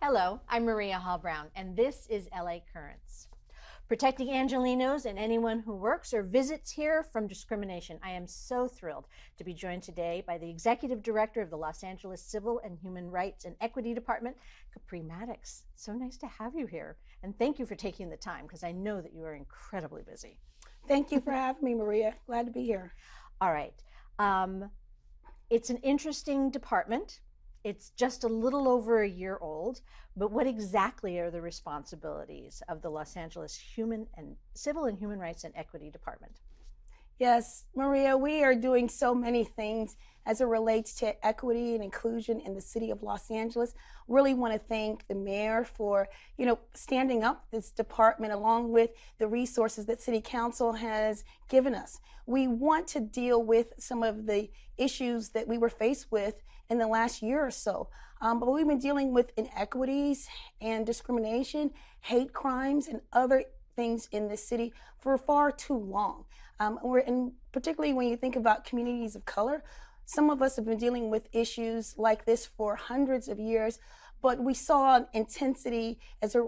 Hello, I'm Maria Hall Brown, and this is LA Currents. Protecting Angelenos and anyone who works or visits here from discrimination. I am so thrilled to be joined today by the Executive Director of the Los Angeles Civil and Human Rights and Equity Department, Capri Maddox. So nice to have you here, and thank you for taking the time because I know that you are incredibly busy. Thank you for having me, Maria. Glad to be here. All right. It's an interesting department. It's just a little over a year old, but what exactly are the responsibilities of the Los Angeles Civil and Human Rights and Equity Department? Yes, Maria, we are doing so many things as it relates to equity and inclusion in the city of Los Angeles. Really want to thank the mayor for, standing up this department along with the resources that City Council has given us. We want to deal with some of the issues that we were faced with in the last year or so. But we've been dealing with inequities and discrimination, hate crimes, and other things in this city for far too long. Particularly when you think about communities of color, some of us have been dealing with issues like this for hundreds of years, but we saw an intensity as it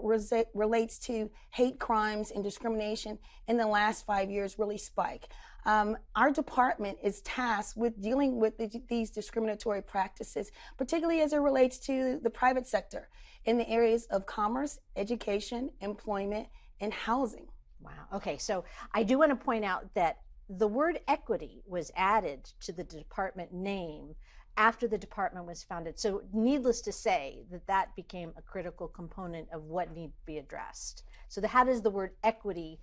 relates to hate crimes and discrimination in the last 5 years really spike. Our department is tasked with dealing with these discriminatory practices, particularly as it relates to the private sector in the areas of commerce, education, employment, and housing. Wow. Okay, so I do want to point out that the word equity was added to the department name after the department was founded. So needless to say that became a critical component of what needed to be addressed. So how does the word equity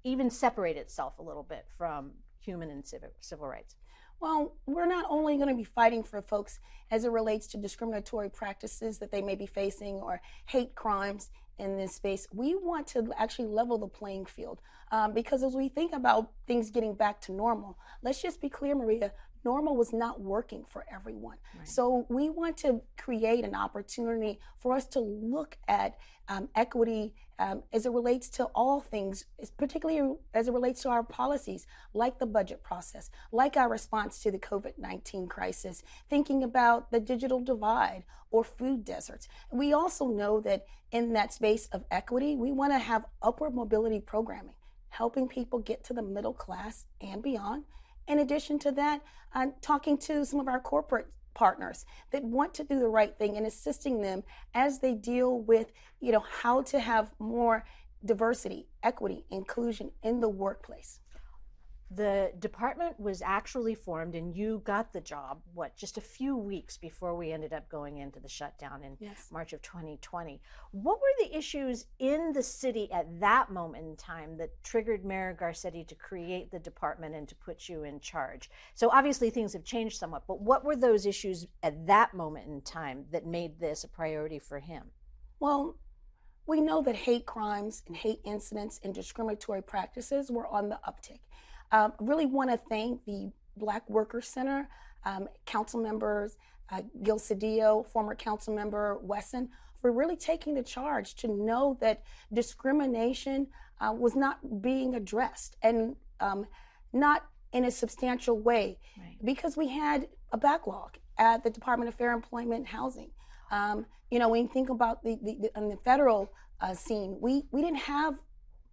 even separate itself a little bit from human and civil rights? Well, we're not only going to be fighting for folks as it relates to discriminatory practices that they may be facing or hate crimes in this space. We want to actually level the playing field because as we think about things getting back to normal, let's just be clear, Maria, normal was not working for everyone. Right. So we want to create an opportunity for us to look at equity as it relates to all things, particularly as it relates to our policies, like the budget process, like our response to the COVID-19 crisis, thinking about the digital divide or food deserts. We also know that in that space of equity, we want to have upward mobility programming, helping people get to the middle class and beyond. In addition to that, talking to some of our corporate partners that want to do the right thing and assisting them as they deal with, how to have more diversity, equity, inclusion in the workplace. The department was actually formed and you got the job, just a few weeks before we ended up going into the shutdown in March of 2020. What were the issues in the city at that moment in time that triggered Mayor Garcetti to create the department and to put you in charge? So obviously things have changed somewhat, but what were those issues at that moment in time that made this a priority for him? Well, we know that hate crimes and hate incidents and discriminatory practices were on the uptick. Really want to thank the Black Workers Center, council members, Gil Cedillo, former council member Wesson, for really taking the charge to know that discrimination was not being addressed and not in a substantial way, right, because we had a backlog at the Department of Fair Employment and Housing. When you think about on the federal scene, we didn't have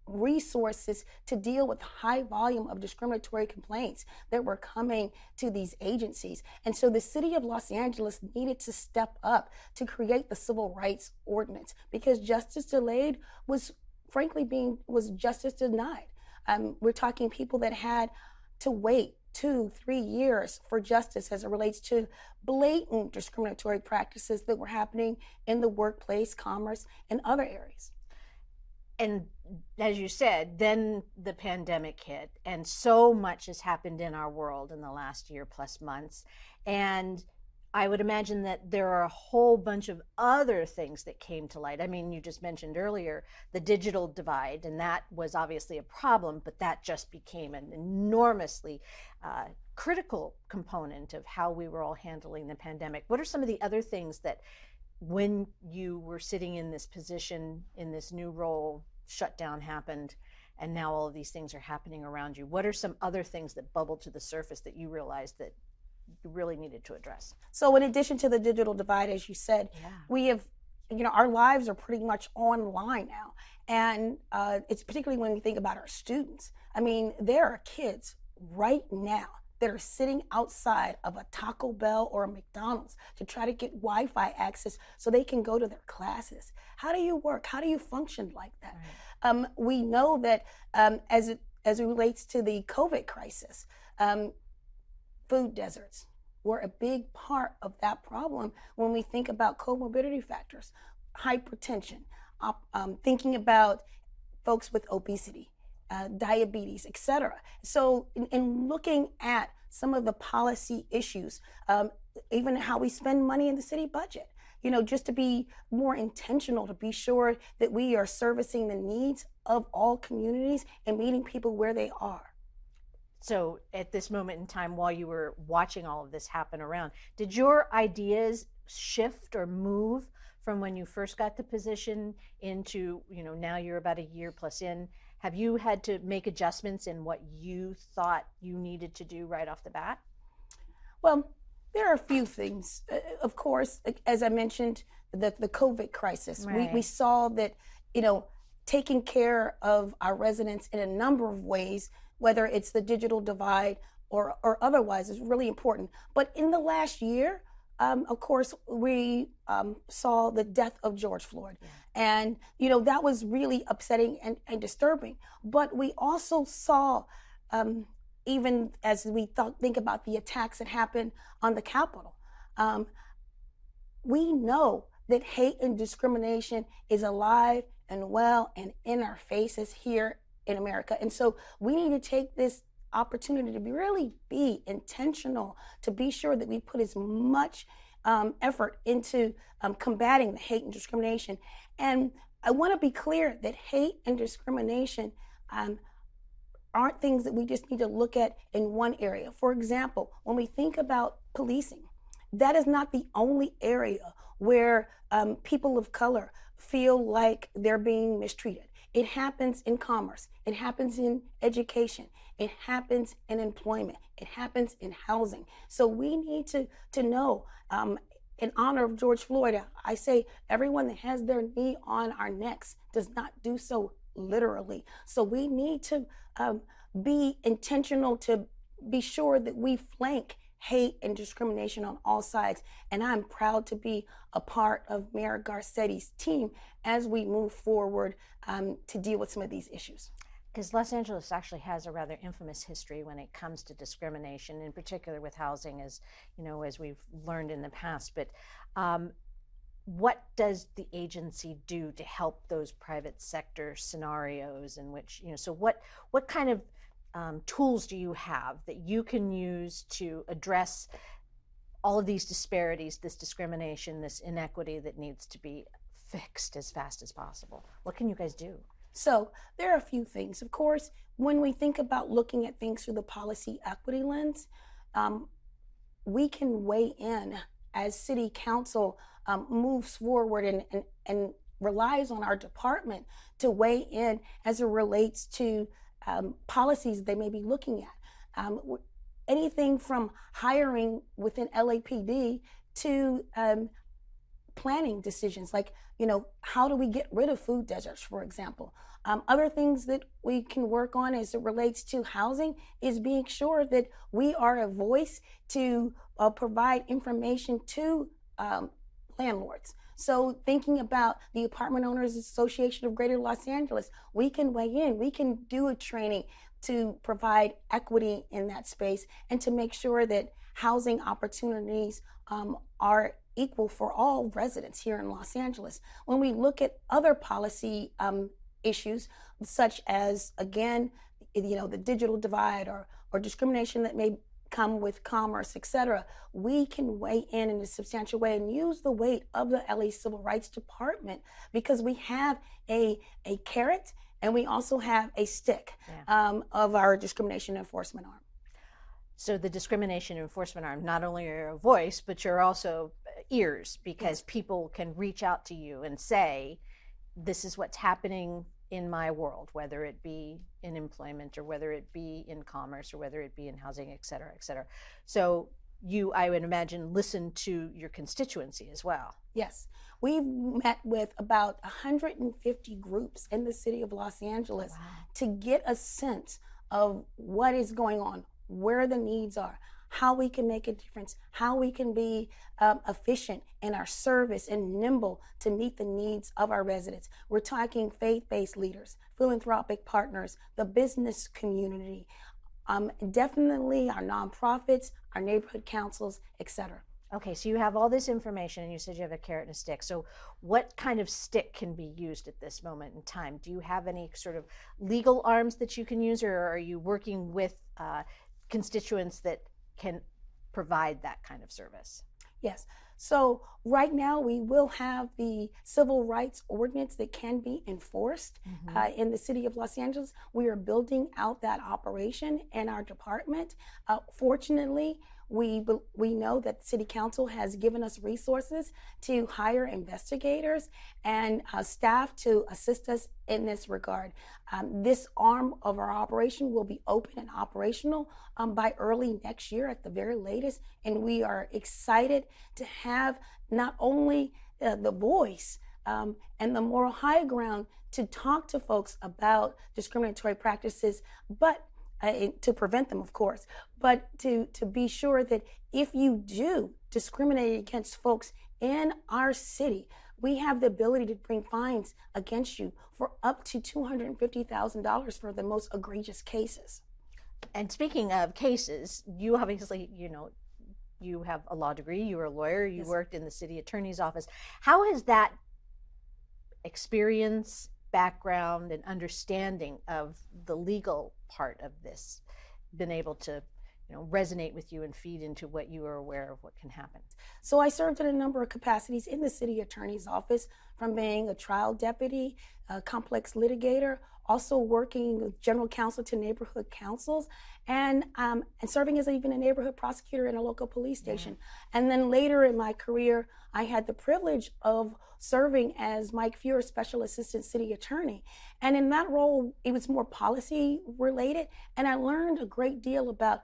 resources to deal with high volume of discriminatory complaints that were coming to these agencies. And so the city of Los Angeles needed to step up to create the civil rights ordinance because justice delayed was justice denied. We're talking people that had to wait 2-3 years for justice as it relates to blatant discriminatory practices that were happening in the workplace, commerce, and other areas. And as you said, then the pandemic hit, and so much has happened in our world in the last year plus months. And I would imagine that there are a whole bunch of other things that came to light. I mean, you just mentioned earlier the digital divide, and that was obviously a problem, but that just became an enormously critical component of how we were all handling the pandemic. What are some of the other things that when you were sitting in this position, in this new role, shutdown happened, and now all of these things are happening around you? What are some other things that bubbled to the surface that you realized that you really needed to address? So in addition to the digital divide, as you said, we have our lives are pretty much online now. And it's particularly when we think about our students. I mean, there are kids right now that are sitting outside of a Taco Bell or a McDonald's to try to get Wi-Fi access so they can go to their classes. How do you work? How do you function like that? We know that as it relates to the COVID crisis, food deserts were a big part of that problem when we think about comorbidity factors, hypertension, thinking about folks with obesity, diabetes, etc. So, in looking at some of the policy issues, even how we spend money in the city budget, just to be more intentional, to be sure that we are servicing the needs of all communities and meeting people where they are. So at this moment in time, while you were watching all of this happen around, did your ideas shift or move from when you first got the position into, now you're about a year plus in? Have you had to make adjustments in what you thought you needed to do right off the bat? Well, there are a few things. Of course, as I mentioned, the COVID crisis, we Right. saw that, taking care of our residents in a number of ways, whether it's the digital divide or otherwise, is really important. But in the last year, of course, we saw the death of George Floyd. Yeah. And, that was really upsetting and disturbing. But we also saw, um, even as we think about the attacks that happened on the Capitol, um, we know that hate and discrimination is alive and well and in our faces here in America. And so we need to take this opportunity to really be intentional, to be sure that we put as much effort into combating the hate and discrimination. And I want to be clear that hate and discrimination um, aren't things that we just need to look at in one area. For example, when we think about policing, that is not the only area where people of color feel like they're being mistreated. It happens in commerce, it happens in education, it happens in employment, it happens in housing. So we need to know, in honor of George Floyd, I say everyone that has their knee on our necks does not do so literally. So we need to be intentional, to be sure that we flank hate and discrimination on all sides. And I'm proud to be a part of Mayor Garcetti's team as we move forward to deal with some of these issues. Because Los Angeles actually has a rather infamous history when it comes to discrimination, in particular with housing, as we've learned in the past. But what does the agency do to help those private sector scenarios in which, so what kind of tools do you have that you can use to address all of these disparities, this discrimination, this inequity that needs to be fixed as fast as possible? What can you guys do? So there are a few things. Of course, when we think about looking at things through the policy equity lens, um, we can weigh in as city council moves forward and relies on our department to weigh in as it relates to policies they may be looking at. Anything from hiring within LAPD to planning decisions like, how do we get rid of food deserts, for example. Other things that we can work on as it relates to housing is being sure that we are a voice to provide information to landlords. So thinking about the Apartment Owners Association of Greater Los Angeles, we can weigh in, we can do a training to provide equity in that space and to make sure that housing opportunities are equal for all residents here in Los Angeles. When we look at other policy issues, such as, again, the digital divide or discrimination that may come with commerce, etc., we can weigh in a substantial way and use the weight of the LA Civil Rights Department, because we have a carrot and we also have a stick of our discrimination enforcement arm. So the discrimination enforcement arm, not only are you a voice, but you're also ears, because people can reach out to you and say, this is what's happening in my world, whether it be in employment or whether it be in commerce or whether it be in housing, et cetera, et cetera. So you, I would imagine, listen to your constituency as well. Yes, we've met with about 150 groups in the city of Los Angeles Wow. to get a sense of what is going on, where the needs are, how we can make a difference, how we can be efficient in our service and nimble to meet the needs of our residents. We're talking faith-based leaders, philanthropic partners, the business community, definitely our nonprofits, our neighborhood councils, etc. Okay, so you have all this information and you said you have a carrot and a stick. So, what kind of stick can be used at this moment in time? Do you have any sort of legal arms that you can use, or are you working with constituents that can provide that kind of service? Yes. So right now we will have the civil rights ordinance that can be enforced Mm-hmm. in the city of Los Angeles. We are building out that operation in our department. Fortunately, we know that the city council has given us resources to hire investigators and staff to assist us in this regard. This arm of our operation will be open and operational by early next year at the very latest, and we are excited to have not only the voice and the moral high ground to talk to folks about discriminatory practices, but to prevent them, of course, but to be sure that if you do discriminate against folks in our city, we have the ability to bring fines against you for up to $250,000 for the most egregious cases. And speaking of cases, you obviously, you have a law degree, you were a lawyer, you Yes. worked in the city attorney's office. How has that experience, background, and understanding of the legal part of this been able to resonate with you and feed into what you are aware of what can happen? So I served in a number of capacities in the city attorney's office, from being a trial deputy, a complex litigator, also working with general counsel to neighborhood councils, and serving as even a neighborhood prosecutor in a local police station. Yeah. And then later in my career, I had the privilege of serving as Mike Feuer's special assistant city attorney. And in that role, it was more policy related, and I learned a great deal about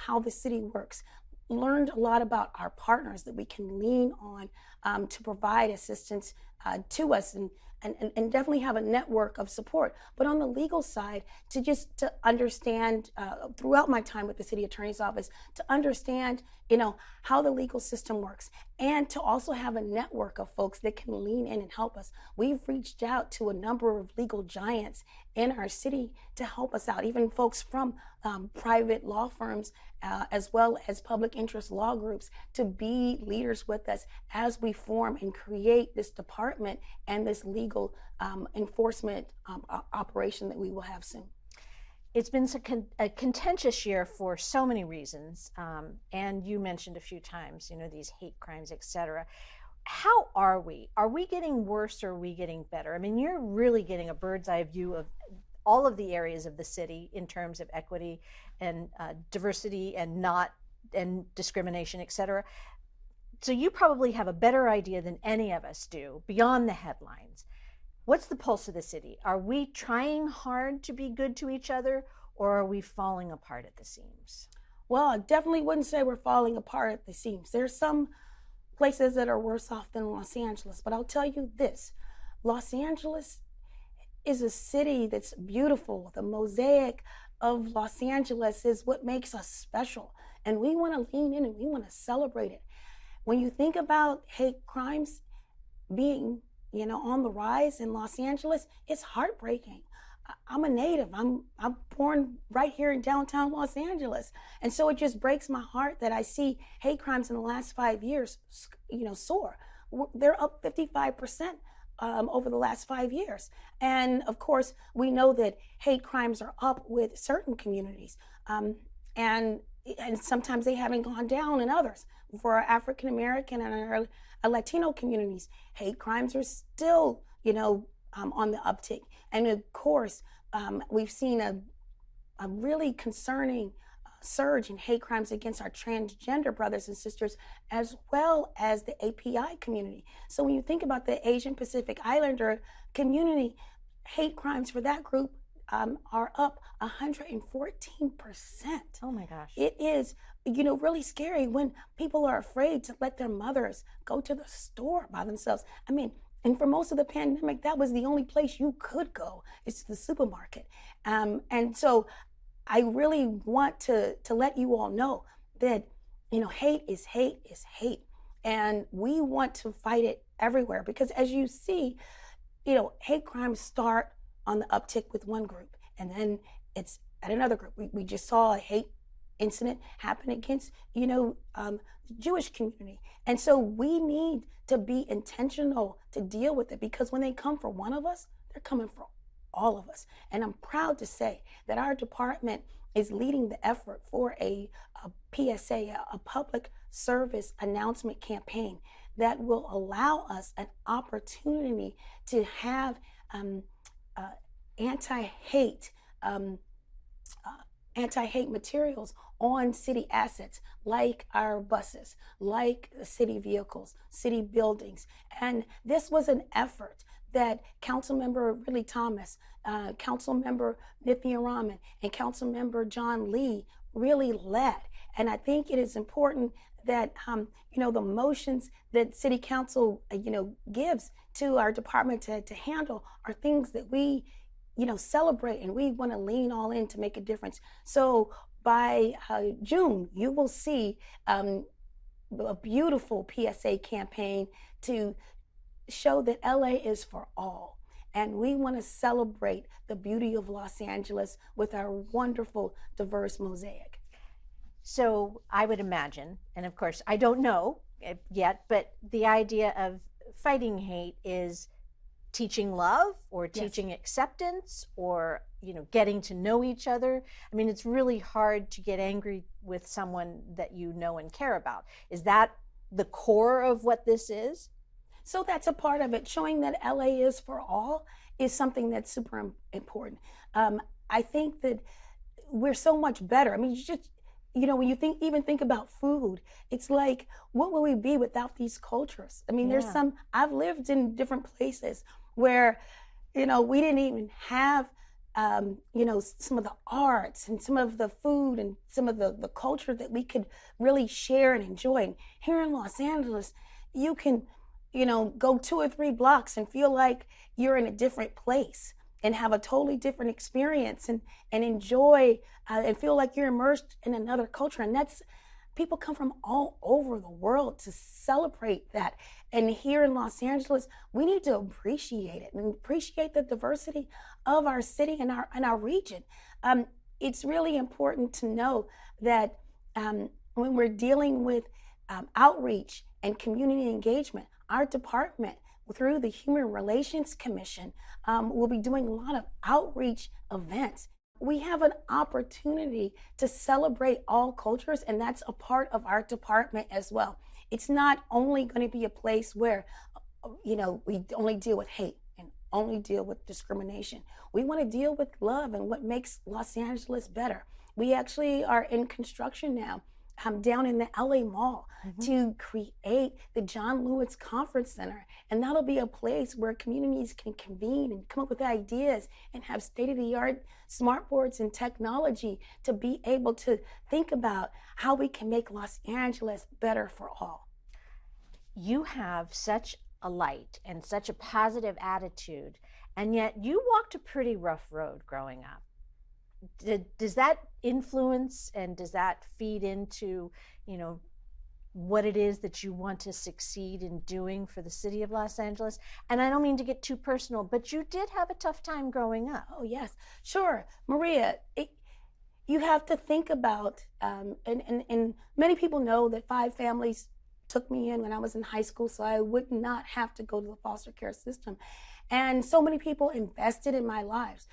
how the city works. Learned a lot about our partners that we can lean on to provide assistance to us, and definitely have a network of support. But on the legal side, to understand throughout my time with the city attorney's office, to understand how the legal system works, and to also have a network of folks that can lean in and help us. We've reached out to a number of legal giants in our city to help us out, even folks from private law firms as well as public interest law groups, to be leaders with us as we form and create this department and this legal enforcement operation that we will have soon. It's been a contentious year for so many reasons, and you mentioned a few times, these hate crimes, etc. How are we? Are we getting worse, or are we getting better? I mean, you're really getting a bird's eye view of all of the areas of the city in terms of equity and diversity and discrimination, etc. So you probably have a better idea than any of us do beyond the headlines. What's the pulse of the city? Are we trying hard to be good to each other, or are we falling apart at the seams? Well, I definitely wouldn't say we're falling apart at the seams. There's some places that are worse off than Los Angeles, but I'll tell you this: Los Angeles is a city that's beautiful. The mosaic of Los Angeles is what makes us special, and we want to lean in and we want to celebrate it. When you think about hate crimes being on the rise in Los Angeles, it's heartbreaking. I'm a native. I'm born right here in downtown Los Angeles, and so it just breaks my heart that I see hate crimes in the last 5 years, soar. They're up 55% over the last 5 years, and of course, we know that hate crimes are up with certain communities, and sometimes they haven't gone down in others. For our African American and our Latino communities, hate crimes are still, on the uptick. And of course, we've seen a really concerning surge in hate crimes against our transgender brothers and sisters, as well as the API community. So when you think about the Asian Pacific Islander community, hate crimes for that group are up 114%. Oh my gosh. It is, really scary when people are afraid to let their mothers go to the store by themselves. I mean, and for most of the pandemic, that was the only place you could go, is to the supermarket. And so I really want to let you all know that, hate is hate is hate. And we want to fight it everywhere because as you see, hate crimes start on the uptick with one group and then it's at another group. We just saw a hate incident happen against, the Jewish community. And so we need to be intentional to deal with it because when they come for one of us, they're coming for all of us. And I'm proud to say that our department is leading the effort for a PSA, a public service announcement campaign that will allow us an opportunity to have uh, anti-hate um, anti-hate materials on city assets like our buses, like city vehicles, city buildings. And this was an effort that Councilmember Ridley Thomas, Councilmember Nithya Raman, and Councilmember John Lee really led. And I think it is important that the motions that City Council gives to our department to handle are things that we celebrate and we want to lean all in to make a difference. So by June, you will see a beautiful PSA campaign to show that LA is for all. And we want to celebrate the beauty of Los Angeles with our wonderful, diverse mosaic. So I would imagine, and of course I don't know yet, but the idea of fighting hate is teaching love or teaching yes. acceptance or getting to know each other. I mean, it's really hard to get angry with someone that you know and care about. Is that the core of what this is? So that's a part of it. Showing that LA is for all is something that's super important. I think that we're so much better. I mean, when you think about food, it's like, what would we be without these cultures? I mean, there's I've lived in different places where, we didn't even have, some of the arts and some of the food and some of the culture that we could really share and enjoy. And here in Los Angeles, you can, go 2 or 3 blocks and feel like you're in a different place and have a totally different experience and enjoy and feel like you're immersed in another culture. And people come from all over the world to celebrate that. And here in Los Angeles, we need to appreciate it and appreciate the diversity of our city and our region. It's really important to know that when we're dealing with outreach and community engagement, our department, through the Human Relations Commission, will be doing a lot of outreach events. We have an opportunity to celebrate all cultures, and that's a part of our department as well. It's not only going to be a place where, we only deal with hate and only deal with discrimination. We want to deal with love and what makes Los Angeles better. We actually are in construction now. Down in the LA Mall to create the John Lewis Conference Center. And that'll be a place where communities can convene and come up with ideas and have state-of-the-art smart boards and technology to be able to think about how we can make Los Angeles better for all. You have such a light and such a positive attitude, and yet you walked a pretty rough road growing up. Does that influence and does that feed into, what it is that you want to succeed in doing for the city of Los Angeles? And I don't mean to get too personal, but you did have a tough time growing up. Oh, yes, sure. Maria, you have to think about, and many people know that 5 families took me in when I was in high school, so I would not have to go to the foster care system. And so many people invested in my life.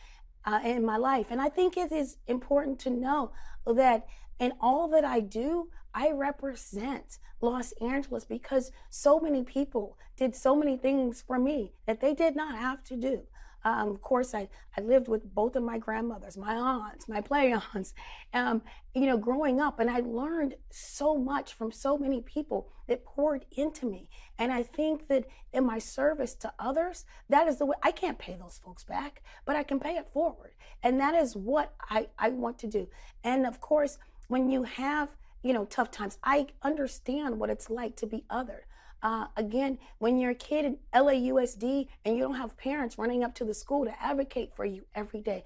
And I think it is important to know that in all that I do, I represent Los Angeles because so many people did so many things for me that they did not have to do. Of course, I lived with both of my grandmothers, my aunts, my play aunts, um, growing up. And I learned so much from so many people that poured into me. And I think that in my service to others, that is the way. I can't pay those folks back, but I can pay it forward. And that is what I want to do. And of course, when you have, tough times, I understand what it's like to be othered. Again, when you're a kid in LAUSD and you don't have parents running up to the school to advocate for you every day,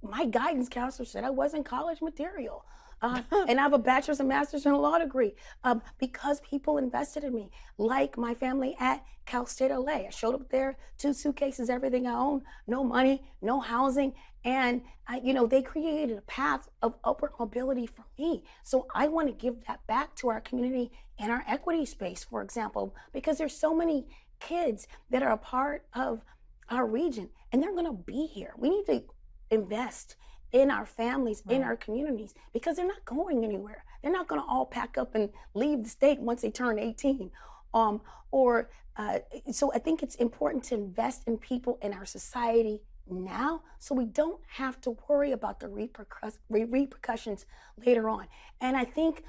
my guidance counselor said I wasn't college material. And I have a bachelor's and master's and a law degree because people invested in me, like my family at Cal State LA. I showed up there, 2 suitcases, everything I own, no money, no housing. And, they created a path of upward mobility for me. So I want to give that back to our community and our equity space, for example, because there's so many kids that are a part of our region and they're going to be here. We need to invest in our families, in our communities, because they're not going anywhere. They're not going to all pack up and leave the state once they turn 18. So I think it's important to invest in people in our society now so we don't have to worry about the repercussions later on. And I think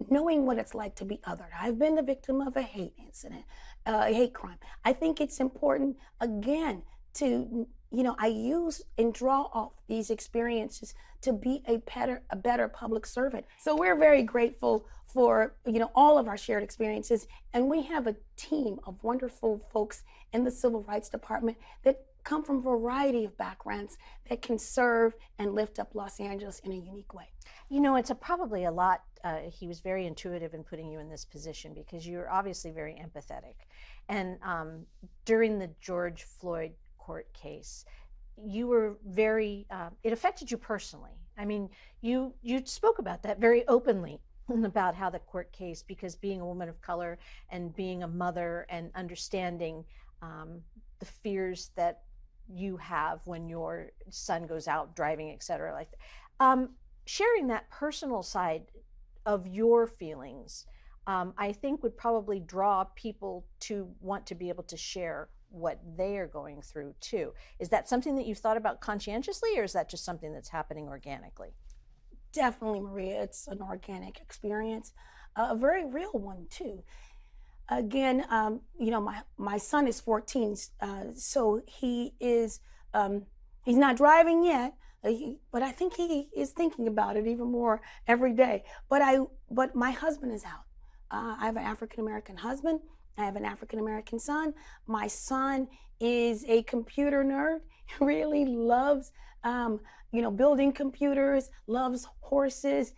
knowing what it's like to be othered. I've been the victim of a hate incident, a hate crime. I think it's important, again, to I use and draw off these experiences to be a better public servant. So we're very grateful for all of our shared experiences, and we have a team of wonderful folks in the Civil Rights Department that come from a variety of backgrounds that can serve and lift up Los Angeles in a unique way. It's probably a lot. He was very intuitive in putting you in this position because you're obviously very empathetic. And during the George Floyd court case, you were very, it affected you personally. I mean, you spoke about that very openly about how the court case, because being a woman of color and being a mother and understanding the fears that you have when your son goes out driving, et cetera, like that. Sharing that personal side of your feelings, I think would probably draw people to want to be able to share what they are going through too. Is that something that you've thought about conscientiously, or is that just something that's happening organically? Definitely, Maria, it's an organic experience, a very real one too. Again, my son is 14, so he is he's not driving yet, but I think he is thinking about it even more every day. But my husband is out. I have an African American husband. I have an African American son. My son is a computer nerd. He really loves, building computers, loves horses,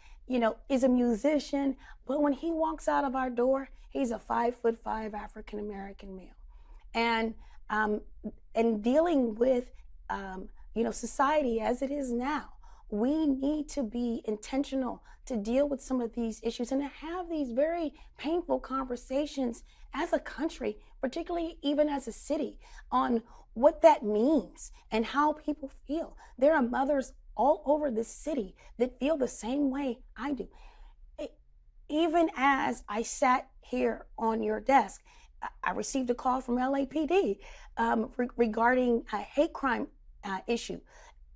is a musician. But when he walks out of our door, he's a 5'5" African American male. And dealing with, society as it is now, we need to be intentional to deal with some of these issues and to have these very painful conversations as a country, particularly even as a city, on what that means and how people feel. There are mothers all over this city that feel the same way I do. Even as I sat here on your desk, I received a call from LAPD regarding a hate crime issue.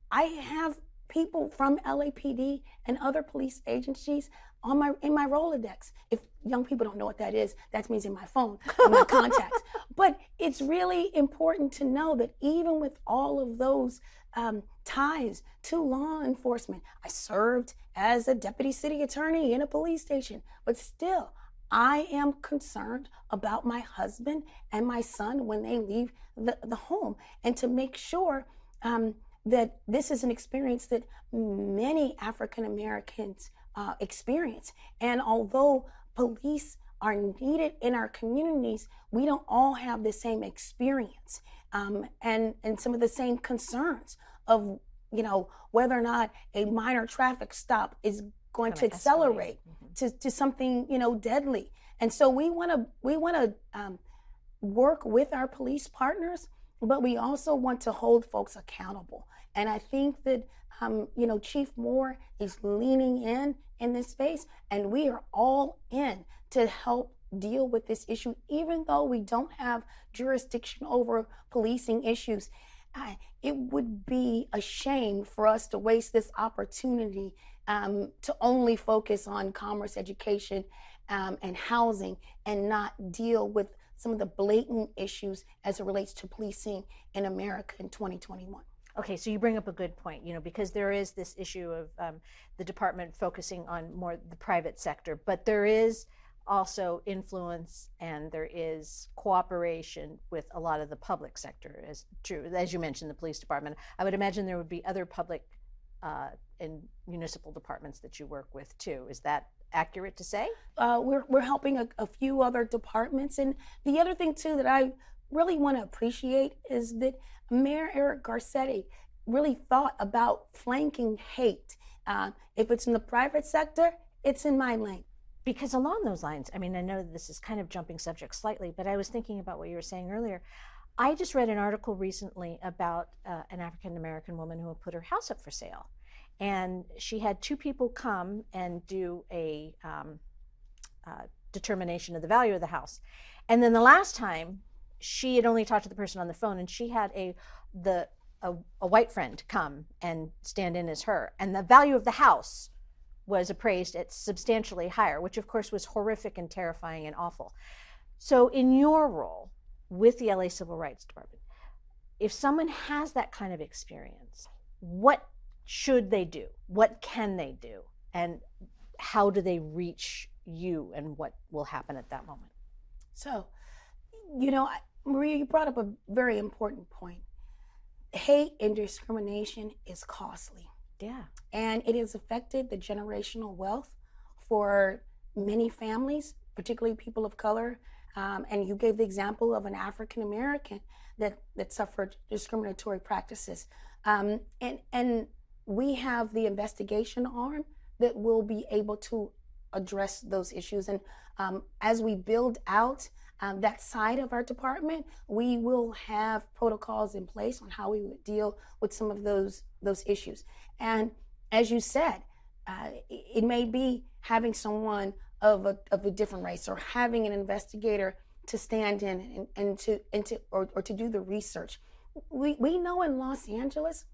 I have people from LAPD and other police agencies in my Rolodex. If young people don't know what that is, that means in my phone, in my contacts. But it's really important to know that even with all of those ties to law enforcement, I served as a deputy city attorney in a police station, but still, I am concerned about my husband and my son when they leave the home, and to make sure that this is an experience that many African Americans experience. And although police are needed in our communities, we don't all have the same experience and some of the same concerns of, whether or not a minor traffic stop is going to accelerate to something, deadly. And so we want to work with our police partners, but we also want to hold folks accountable. And I think that, Chief Moore is leaning in this space, and we are all in to help deal with this issue, even though we don't have jurisdiction over policing issues. It would be a shame for us to waste this opportunity to only focus on commerce, education, and housing, and not deal with some of the blatant issues as it relates to policing in America in 2021. Okay, so you bring up a good point, because there is this issue of the department focusing on more the private sector, but there is also influence and there is cooperation with a lot of the public sector, as true, as you mentioned, the police department. I would imagine there would be other public and municipal departments that you work with too. Is that accurate to say? We're helping a few other departments. And the other thing, too, that I really want to appreciate is that Mayor Eric Garcetti really thought about flanking hate. If it's in the private sector, it's in my lane. Because along those lines, I mean, I know this is kind of jumping subject slightly, but I was thinking about what you were saying earlier. I just read an article recently about an African American woman who had put her house up for sale. And she had two people come and do a determination of the value of the house. And then the last time, she had only talked to the person on the phone, and she had a white friend come and stand in as her. And the value of the house was appraised at substantially higher, which of course was horrific and terrifying and awful. So in your role with the LA Civil Rights Department, if someone has that kind of experience, what should they do? What can they do? And how do they reach you, and what will happen at that moment? So, Maria, you brought up a very important point. Hate and discrimination is costly. Yeah. And it has affected the generational wealth for many families, particularly people of color. And you gave the example of an African American that suffered discriminatory practices. And we have the investigation arm that will be able to address those issues. And as we build out that side of our department, we will have protocols in place on how we would deal with some of those issues. And as you said, it may be having someone of a different race, or having an investigator to stand in and to do the research. We know in Los Angeles,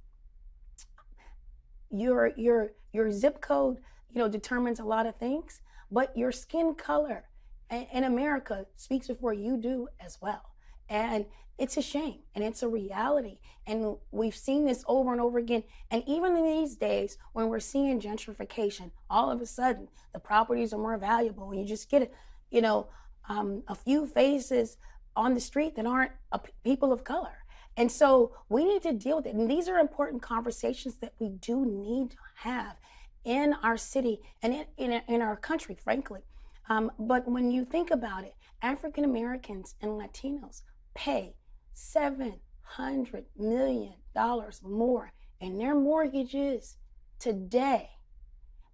your zip code, determines a lot of things, but your skin color in America speaks before you do as well. And it's a shame, and it's a reality. And we've seen this over and over again. And even in these days, when we're seeing gentrification, all of a sudden the properties are more valuable when you just get a few faces on the street that aren't people of color. And so we need to deal with it. And these are important conversations that we do need to have in our city and in our country, frankly. But when you think about it, African Americans and Latinos pay $700 million more in their mortgages today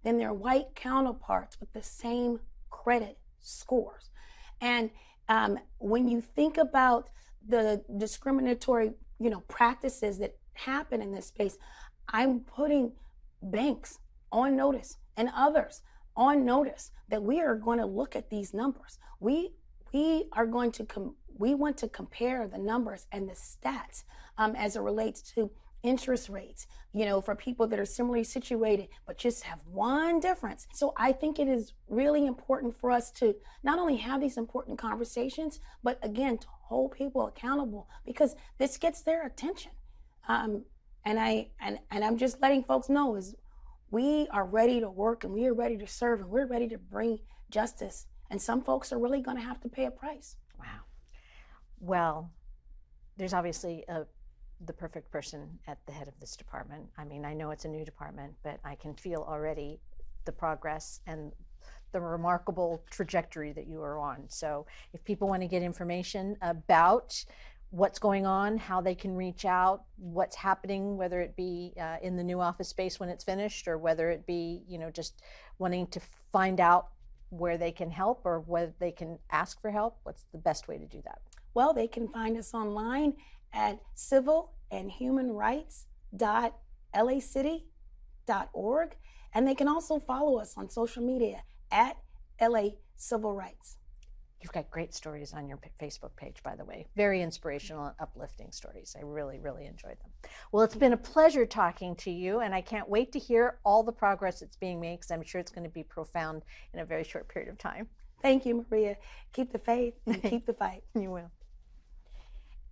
than their white counterparts with the same credit scores. And when you think about the discriminatory, practices that happen in this space, I'm putting banks on notice and others on notice that we are going to look at these numbers. We want to compare the numbers and the stats as it relates to interest rates, for people that are similarly situated, but just have one difference. So I think it is really important for us to not only have these important conversations, but again, to hold people accountable, because this gets their attention. And I'm just letting folks know is we are ready to work, and we are ready to serve, and we're ready to bring justice. And some folks are really going to have to pay a price. Wow. Well, there's obviously the perfect person at the head of this department. I mean, I know it's a new department, but I can feel already the progress and the remarkable trajectory that you are on. So if people want to get information about what's going on, how they can reach out, what's happening, whether it be in the new office space when it's finished, or whether it be, just wanting to find out where they can help or whether they can ask for help, what's the best way to do that? Well, they can find us online at civilandhumanrights.lacity.org. And they can also follow us on social media at LA Civil Rights. You've got great stories on your Facebook page, by the way. Very inspirational and uplifting stories. I really, really enjoyed them. Well, it's been a pleasure talking to you, and I can't wait to hear all the progress that's being made, because I'm sure it's going to be profound in a very short period of time. Thank you, Maria. Keep the faith and keep the fight. You will.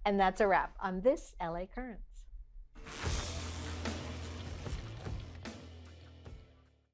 And that's a wrap on this LA Currents.